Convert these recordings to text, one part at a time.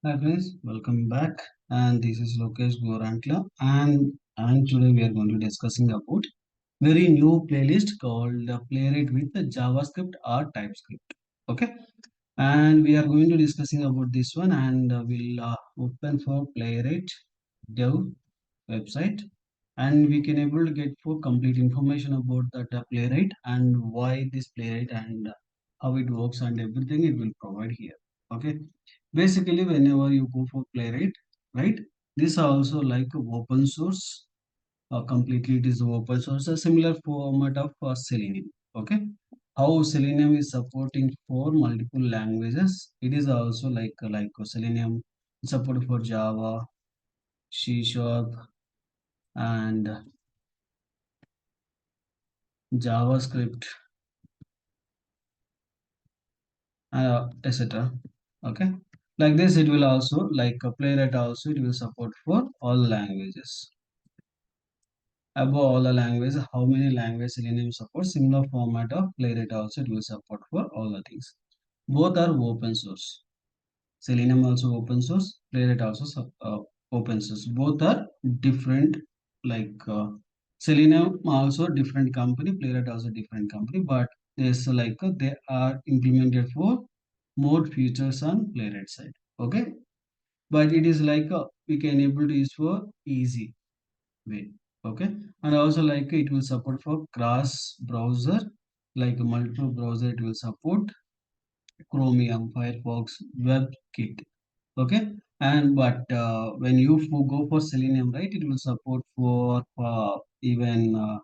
Hi friends, welcome back. And this is Lokesh Gorantla, and today we are going to discussing about very new playlist called PlayWright with JavaScript or TypeScript. Okay, and we are going to discussing about this one, and we'll open for PlayWright Dev website, and we can able to get for complete information about that PlayWright and why this PlayWright and how it works and everything it will provide here. Okay, basically whenever you go for PlayWright, right, this are also like open source. Completely it is open source, a similar format of Selenium. Okay, how Selenium is supporting for multiple languages, it is also like Selenium support for Java, C Sharp, and JavaScript, etc. Okay, like this it will also like a PlayWright also it will support for all languages. Above all the languages, how many languages Selenium supports, similar format of PlayWright also it will support for all the things. Both are open source. Selenium also open source, PlayWright also open source. Both are different, like Selenium also different company, PlayWright also different company, but there's they are implemented for more features on PlayWright side. Okay, but it is we can able to use for easy way. Okay, and also like it will support for cross browser, like multiple browser it will support Chromium, Firefox, WebKit. Okay, and but when you go for Selenium, right, it will support for even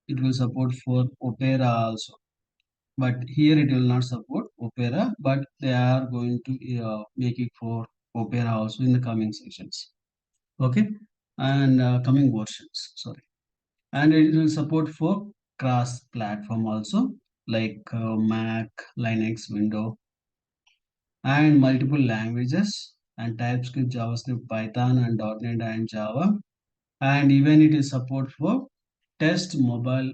it will support for Opera also, but here it will not support Opera, but they are going to make it for Opera also in the coming sessions. Okay, and coming versions, sorry, and it will support for cross platform also, like Mac, Linux, Windows, and multiple languages and TypeScript, JavaScript, Python, and .NET and Java. And even it is support for test mobile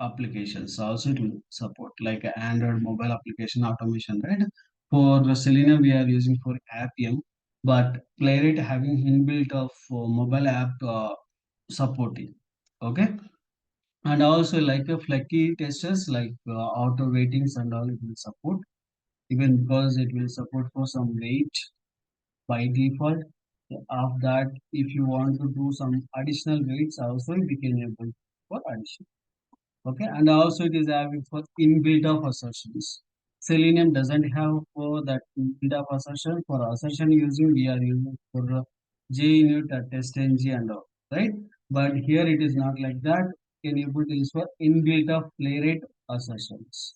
applications. Also, it will support like a Android mobile application automation, right? For the Selenium, we are using for Appium, but PlayWright having inbuilt of mobile app supporting. Okay, and also like a flaky testers like auto ratings and all it will support, even because it will support for some wait by default. Of that, if you want to do some additional weights also we can able for addition. Okay, and also it is having for inbuilt of assertions. Selenium doesn't have for that inbuilt of assertion. For assertion using we are using for JUnit, TestNG and all, right? But here it is not like that. Can able to use for inbuilt of PlayWright assertions.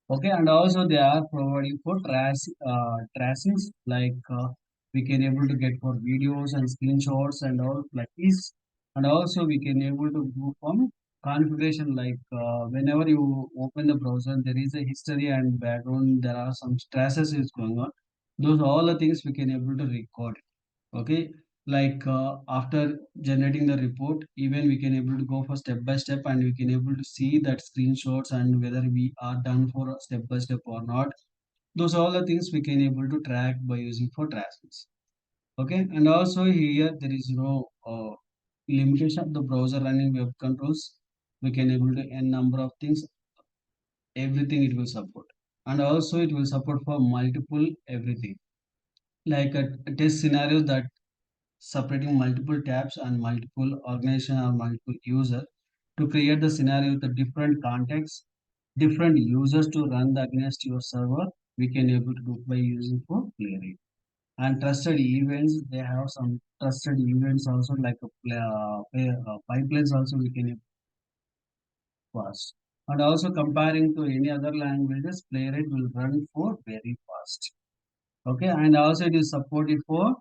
Okay, and also they are providing for tracings like we can able to get for videos and screenshots and all like this, and also we can able to do from configuration like whenever you open the browser there is a history and background, there are some traces is going on. Those all the things we can able to record. Okay, like after generating the report, even we can able to go for step by step and we can able to see that screenshots and whether we are done for a step by step or not. Those all the things we can able to track by using for traces. Okay, and also here there is no limitation of the browser running web controls. We can able to n number of things, everything it will support, and also it will support for multiple everything, like a test scenarios that separating multiple tabs and multiple organization or multiple user to create the scenario with a different context, different users to run the against your server. We can able to do by using for PlayWright. And trusted events, they have some trusted events also like pipelines also we can fast. And also comparing to any other languages, PlayWright will run for very fast. Okay, and also it is supported for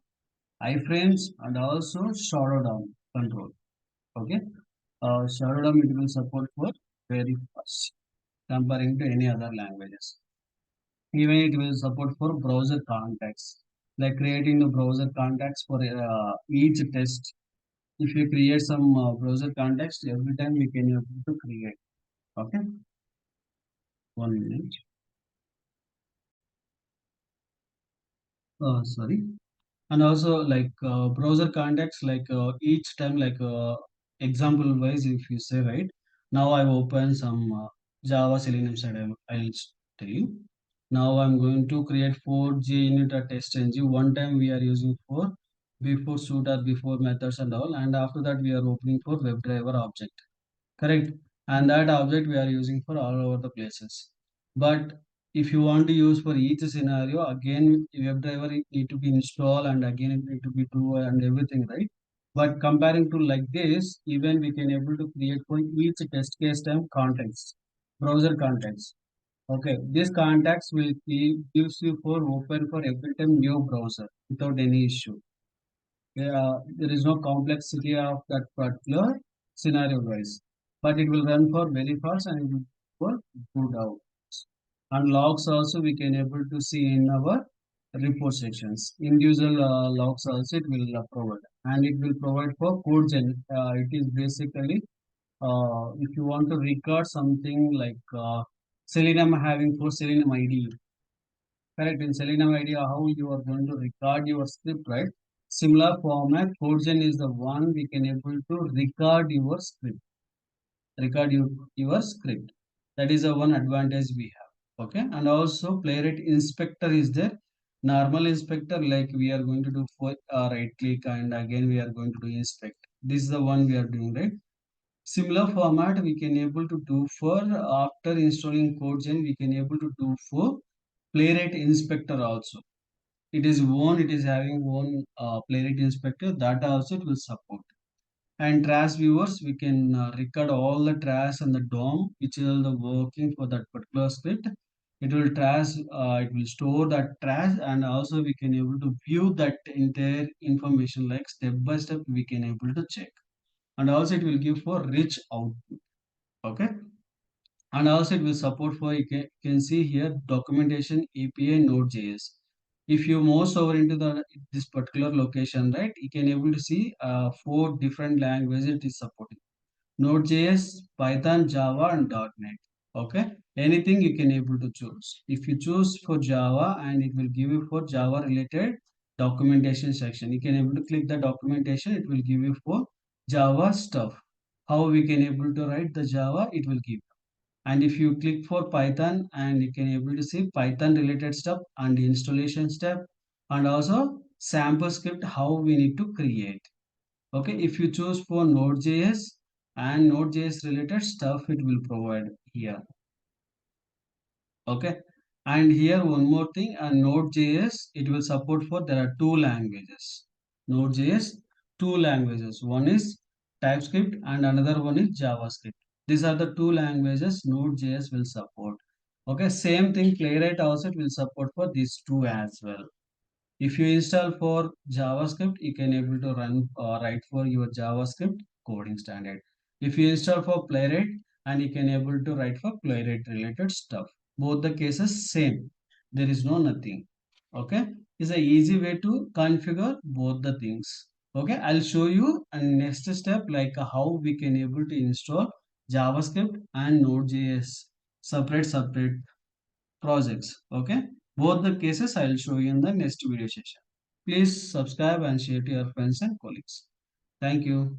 iframes and also shadow down control. Okay, shadow down it will support for very fast comparing to any other languages. Even it will support for browser context, like creating the browser context for each test. If you create some browser context, every time we can able to create. Okay, 1 minute. Sorry. And also browser context, each time, example wise, if you say, right, now I open some Java Selenium side. I'll tell you. Now I'm going to create 4G unit or test ng. One time we are using for before suit or before methods and all, and after that we are opening for WebDriver object. Correct. And that object we are using for all over the places. But if you want to use for each scenario, again WebDriver it need to be installed, and again it need to be do and everything, right? But comparing to like this, even we can able to create for each test case time context, browser context. Okay, this context will gives you for open for every time new browser without any issue. There is no complexity of that particular scenario wise, but it will run for very fast and it will for good out. And logs also we can able to see in our report sections. Individual logs also it will provide, and it will provide for code gen. It is basically if you want to record something Selenium having for Selenium ID. Correct. In Selenium idea how you are going to record your script, right? Similar format, Forgen is the one we can able to record your script. Record your script. That is the one advantage we have. Okay. And also Playwright Inspector is there. Normal inspector, like we are going to do for right click and again we are going to do inspect. This is the one we are doing, right? Similar format we can able to do for after installing CodeGen, we can able to do for Playwright Inspector also. It is one, it is having one Playwright Inspector that also it will support. And trash viewers, we can record all the trash and the DOM which is all the working for that particular script. It will it will store that trash, and also we can able to view that entire information like step by step we can able to check. And also it will give for rich output. Okay. And also it will support for you can see here documentation API Node.js. If you mouse over into the this particular location, right, you can able to see four different languages it is supporting: Node.js, Python, Java, and .NET. Okay, anything you can able to choose. If you choose for Java, and it will give you for Java related documentation section, you can able to click the documentation, it will give you for Java stuff, how we can able to write the Java, it will give. And if you click for Python, and you can able to see Python related stuff and installation step, and also sample script how we need to create. Okay, if you choose for Node.js and Node.js related stuff, it will provide here. Okay, and here one more thing, and Node.js it will support for there are two languages. Node.js two languages, one is TypeScript and another one is JavaScript. These are the two languages Node.js will support. Okay, same thing Playwright also it will support for these two as well. If you install for JavaScript, you can able to run write for your JavaScript coding standard. If you install for Playwright, and you can able to write for Playwright related stuff. Both the cases same. There is no nothing. Okay, it's a easy way to configure both the things. Okay, I'll show you a next step how we can able to install JavaScript and Node.js separate projects. Okay, both the cases I will show you in the next video session. Please subscribe and share to your friends and colleagues. Thank you.